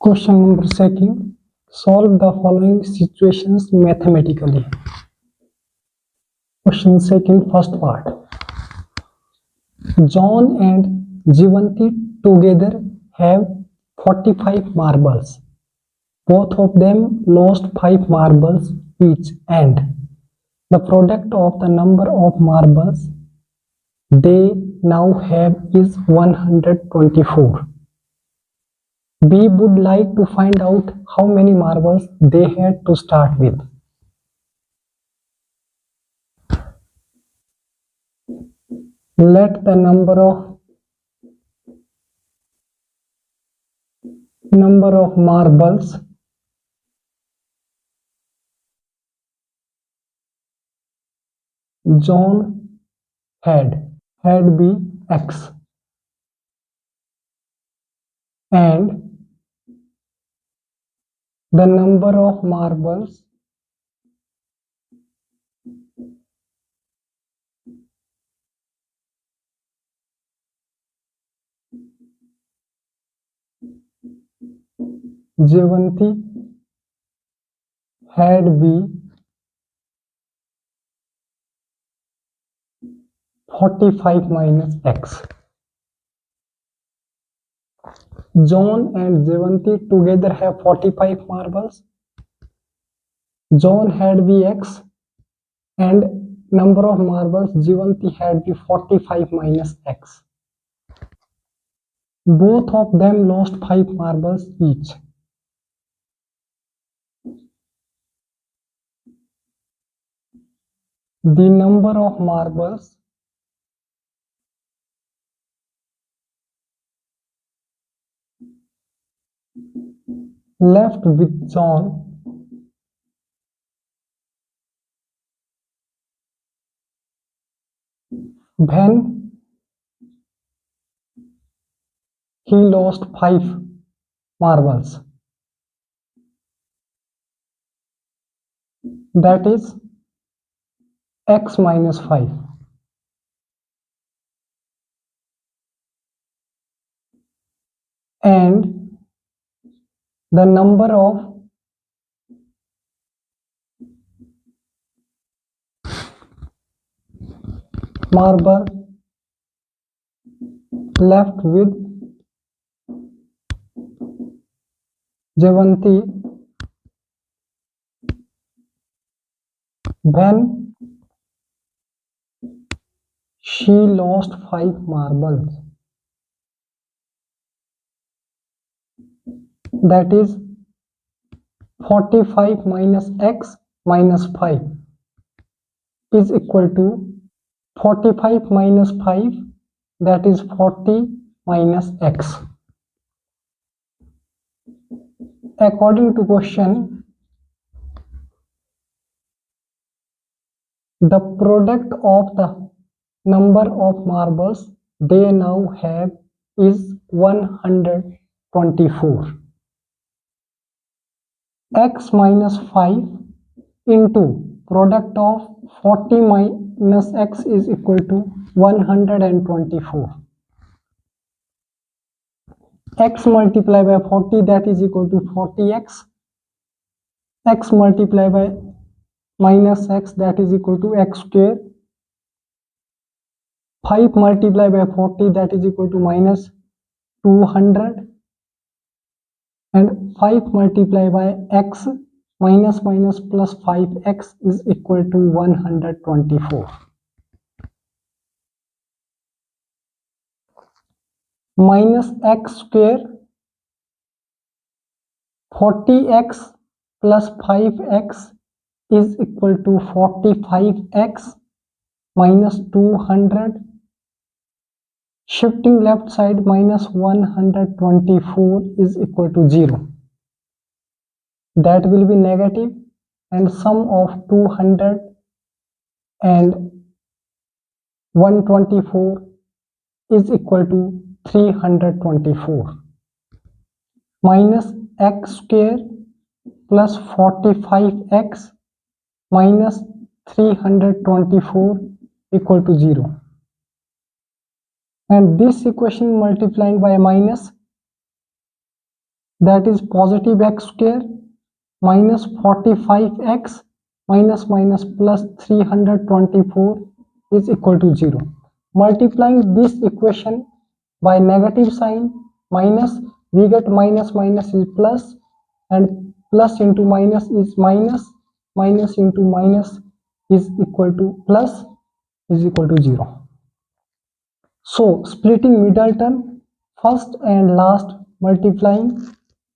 Question number second. Solve the following situations mathematically. Question second, first part. John and Jivanti together have 45 marbles. Both of them lost 5 marbles each, and the product of the number of marbles they now have is 124. We would like to find out how many marbles they had to start with. Let the number of marbles John had be X, and the number of marbles Jivanti had be 45 minus X. John and Jivanti together have 45 marbles. John had be X, and number of marbles Jivanti had be 45 minus X. Both of them lost 5 marbles each. The number of marbles left with John when he lost 5 marbles, that is X minus 5. And the number of marble left with Jivanti when she lost 5 marbles, that is 45 minus X minus 5 is equal to 45 minus 5, that is 40 minus X. According to question, the product of the number of marbles they now have is 124. X minus 5 into product of 40 minus X is equal to 124. X multiplied by 40, that is equal to 40x. X multiplied by minus X, that is equal to X square. 5 multiplied by 40, that is equal to minus 200. And 5 multiplied by X minus plus 5x is equal to 124. Minus X square, 40x plus 5x is equal to 45x minus 200. Shifting left side, minus 124 is equal to 0. That will be negative, and sum of 200 and 124 is equal to 324. Minus x square plus 45x minus 324 equal to 0. And this equation multiplying by minus that is positive x square minus 45x minus minus plus 324 is equal to 0. Multiplying this equation by negative sign minus, we get minus minus is plus, and plus into minus is minus, minus into minus is equal to plus, is equal to 0. So splitting middle term, first and last, multiplying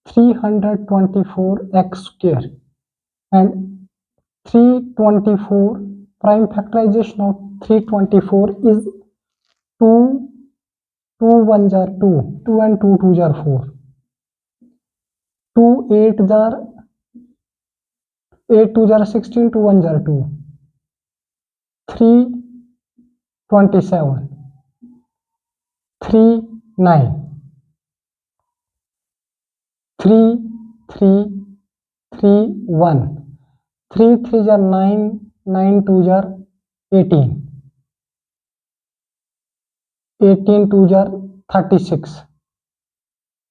324x square and 324, prime factorization of 324 is 2, 2 1 jar 2, 2 and 2 2 jar 4, 2 8 jar 8 2 jar 16, 2 1 jar 2, 3 27, 3 9, 3 3 3 1, 3 3 jar 9, 9 2 jar 18, 18 2 jar 36,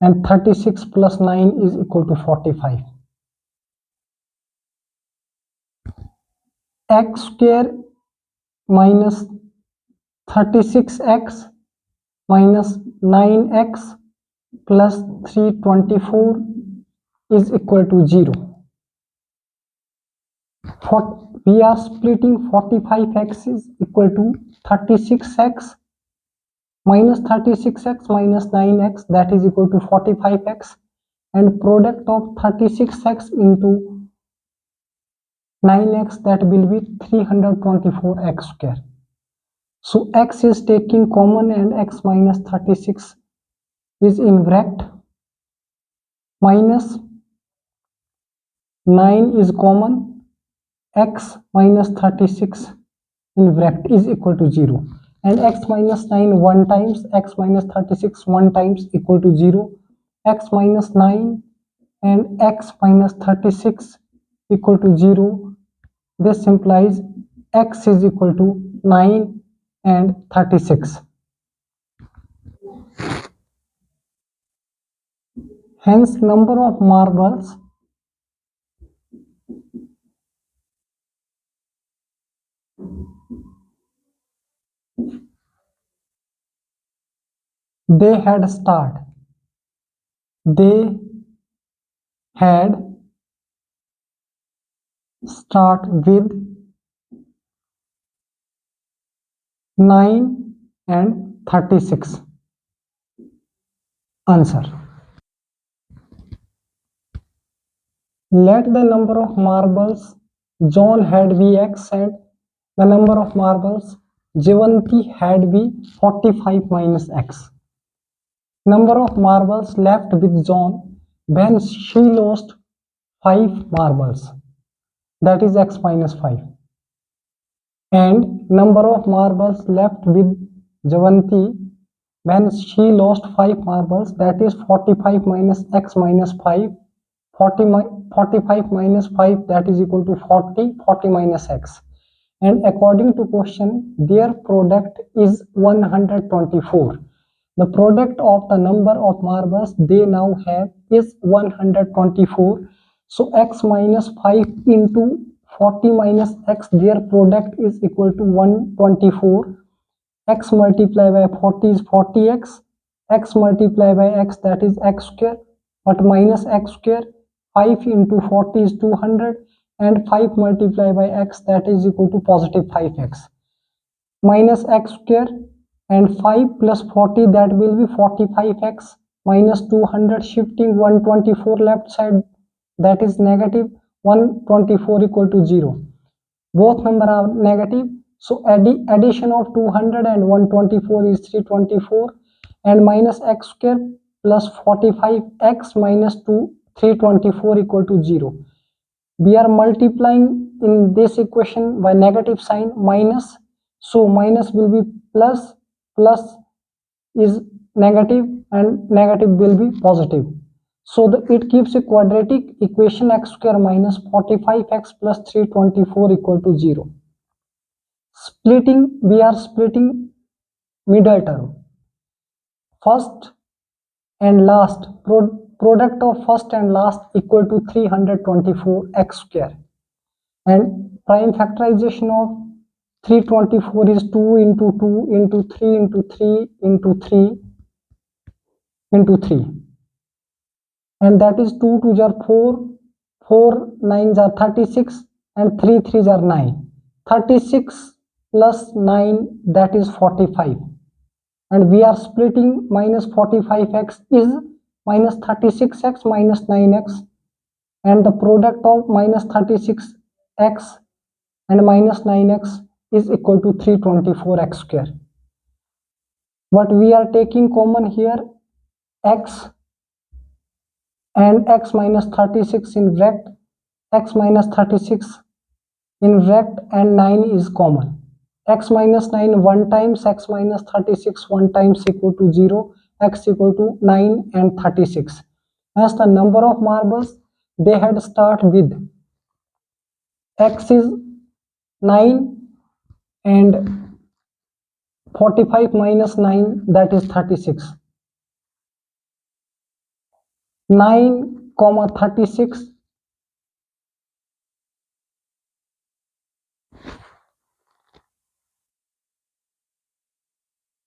and 36 plus 9 is equal to 45. X square minus 36x minus 9x plus 324 is equal to 0. We are splitting 45x is equal to 36x minus 36x minus 9x, that is equal to 45x, and product of 36x into 9x, that will be 324x square. So x is taking common and x minus 36 is in bracket, minus 9 is common, x minus 36 in bracket is equal to 0, and x minus 9 1 times, x minus 36 1 times equal to 0, x minus 9 and x minus 36 equal to 0. This implies x is equal to 9 and 36. Hence, number of marbles they had start with 9 and 36. Answer. Let the number of marbles John had be x and the number of marbles Jeevanti had be 45 minus x. Number of marbles left with John when she lost 5 marbles, that is x minus 5, and number of marbles left with Jeevanti when she lost 5 marbles, that is 45 minus x minus 5, 45 minus 5, that is equal to 40, 40 minus x, and according to question their product is 124. The product of the number of marbles they now have is 124. So x minus 5 into 40 minus x, their product is equal to 124. X multiplied by 40 is 40x. X multiplied by x, that is x square, but minus x square. 5 into 40 is 200, and 5 multiplied by x, that is equal to positive 5x. Minus x square and 5 plus 40, that will be 45x minus 200, shifting 124 left side, that is negative 124 equal to 0. Both number are negative, so addition of 200 and 124 is 324, and minus x square plus 45x minus 324 equal to 0. We are multiplying in this equation by negative sign minus, so minus will be plus, plus is negative, and negative will be positive. So it gives a quadratic equation x square minus 45x plus 324 equal to 0. Splitting, we are splitting middle term. First and last, product of first and last equal to 324x square, and prime factorization of 324 is 2 into 2 into 3 into 3 into 3 into 3, and that is 2 2s are 4, 4 9s are 36, and 3 3s are 9. 36 plus 9, that is 45, and we are splitting minus 45x is minus 36x minus 9x, and the product of minus 36x and minus 9x is equal to 324x square. What we are taking common here, x and x minus 36 in bracket, x minus 36 in bracket, and 9 is common. X minus 9 one times, x minus 36 one times equal to 0, x equal to 9 and 36. As the number of marbles, they had start with x is 9 and 45 minus 9, that is 36. 9 comma 36,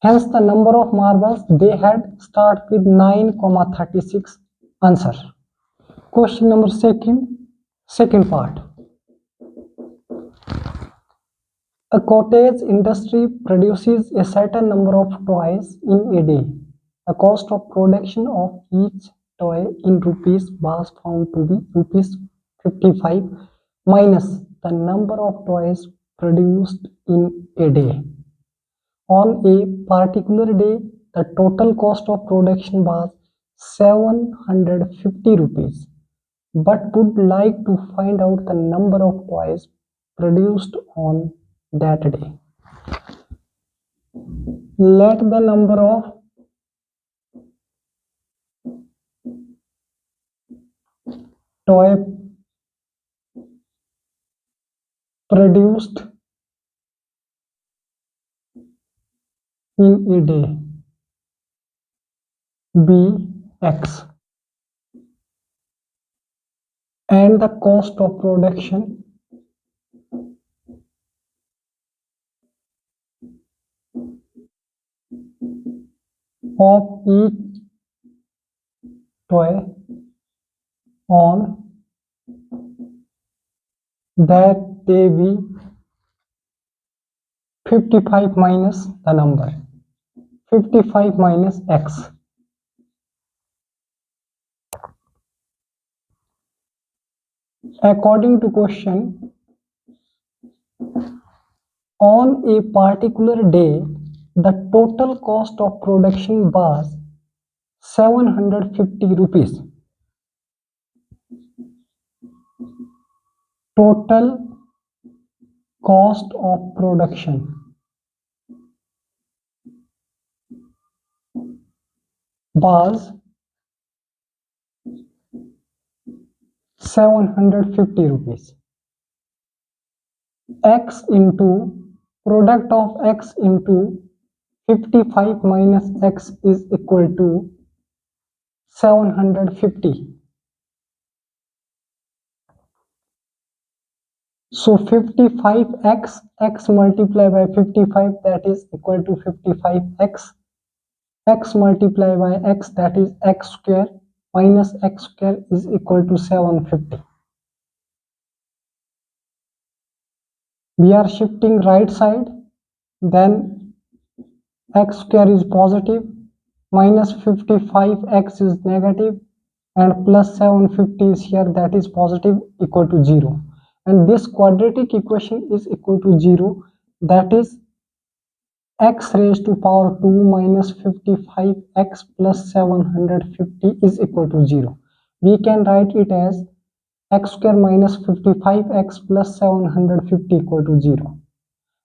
hence the number of marbles they had start with 9 comma 36. Answer. Question number second part. A cottage industry produces a certain number of toys in a day. The cost of production of each toy in rupees was found to be rupees 55 minus the number of toys produced in a day. On a particular day, the total cost of production was 750 rupees, but would like to find out the number of toys produced on that day. Let the number of toy produced in a day be x, and the cost of production of each toy on that day be 55 minus the number 55 minus x. According to question, on a particular day, the total cost of production was 750 rupees. Total cost of production was 750 rupees. X into product of x into 55 minus x is equal to 750. So 55x, x multiplied by 55, that is equal to 55x. X multiplied by x, that is x square, minus x square is equal to 750. We are shifting right side, then x square is positive, minus 55x is negative, and plus 750 is here, that is positive, equal to 0. And this quadratic equation is equal to 0, that is x raised to power 2 minus 55x plus 750 is equal to 0. We can write it as x square minus 55x plus 750 equal to 0.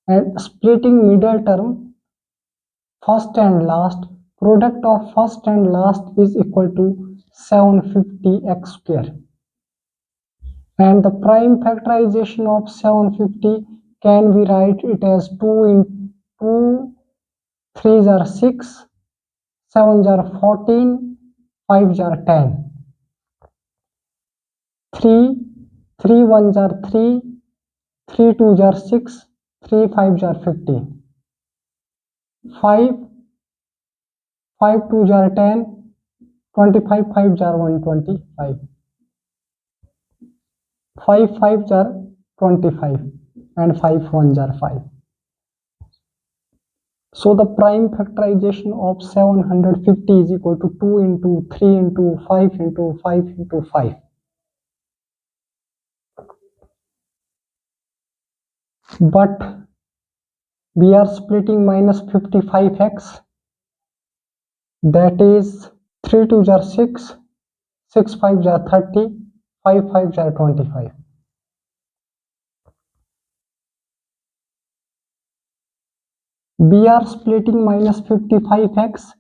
And splitting middle term, first and last, product of first and last is equal to 750x square. And the prime factorization of 750 can we write it as 2 in 2, 3s are 6, 7s are 14, 5s are 10. 3, 3 1s are 3, 3 2s are 6, 3 5s are 15. 5, 5 2s are 10, 25 5s are 125. 5 5s are 25 and 5 1s are 5. So the prime factorization of 750 is equal to 2 into 3 into 5 into 5 into 5. But we are splitting minus 55x, that is 3 2s are 6, 6 5s are 30, 5 5s are 25. We are splitting minus 55x,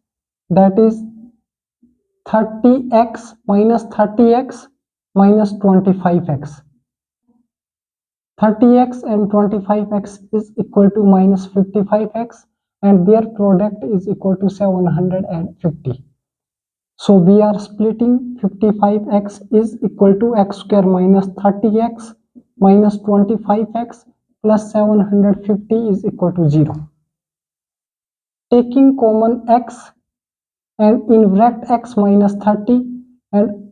that is 30x minus 30x minus 25x. 30x and 25x is equal to minus 55x, and their product is equal to 750. So we are splitting 55x is equal to x square minus 30x minus 25x plus 750 is equal to 0. Taking common x and in bracket x minus 30 and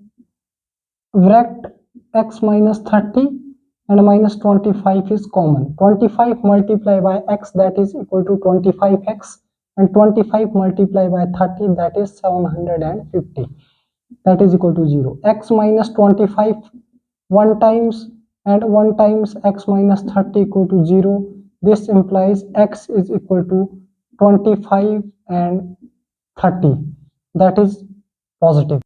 bracket x minus 30 and minus 25 is common. 25 multiplied by x, that is equal to 25x, and 25 multiplied by 30, that is 750, that is equal to 0. X minus 25 1 times and 1 times x minus 30 equal to 0. This implies x is equal to 25 and 30, that is positive.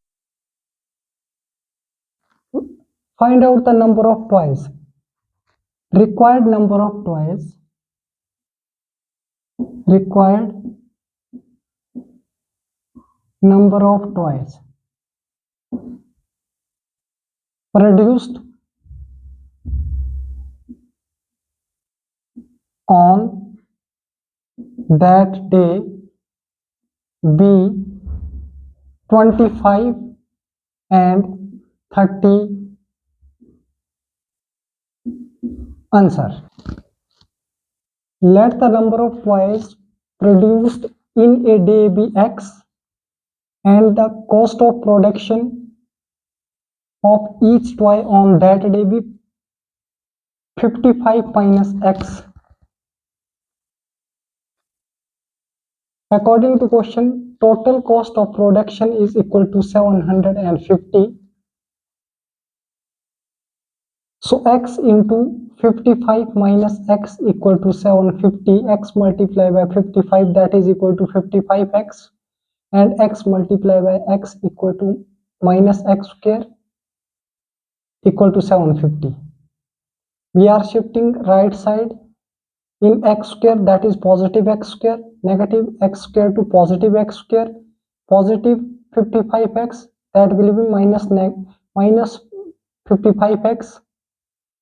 Find out the number of toys. Required number of toys produced on that day be 25 and 30. Answer. Let the number of toys produced in a day be x and the cost of production of each toy on that day be 55 minus x. According to question, total cost of production is equal to 750. So x into 55 minus x equal to 750, x multiplied by 55, that is equal to 55x, and x multiplied by x equal to minus x square equal to 750. We are shifting right side in x square, that is positive x square, negative x square to positive x square, positive 55x, that will be minus 55x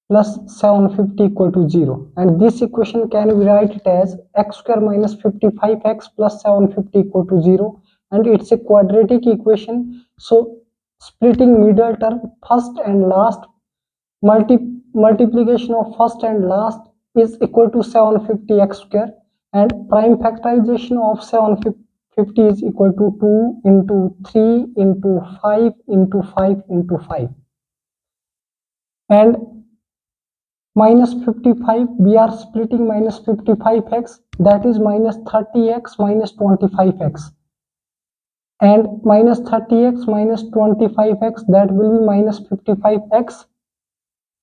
plus 750 equal to 0, and this equation can be written as x square minus 55x plus 750 equal to 0, and it's a quadratic equation. So splitting middle term, first and last, multiplication of first and last is equal to 750x square, and prime factorization of 750 is equal to 2 into 3 into 5 into 5 into 5, and minus 55, we are splitting minus 55x, that is minus 30x minus 25x, and minus 30x minus 25x, that will be minus 55x,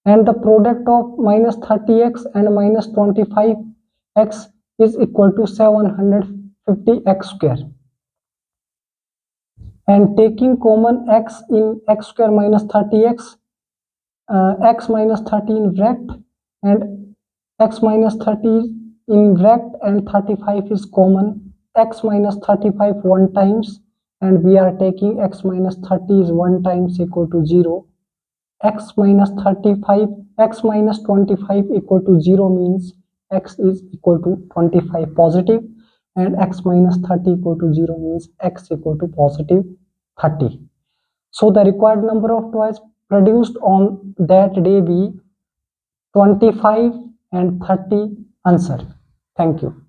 and the product of minus 30x and minus 25x is equal to 750x square. And taking common x in x square minus 30x, x minus 30 in bracket and x minus 30 in bracket and 35 is common. X minus 35 1 times, and we are taking x minus 30 is 1 times equal to 0. X minus 35, x minus 25 equal to 0 means x is equal to 25 positive, and x minus 30 equal to 0 means x equal to positive 30. So the required number of toys produced on that day be 25 and 30 answer. Thank you.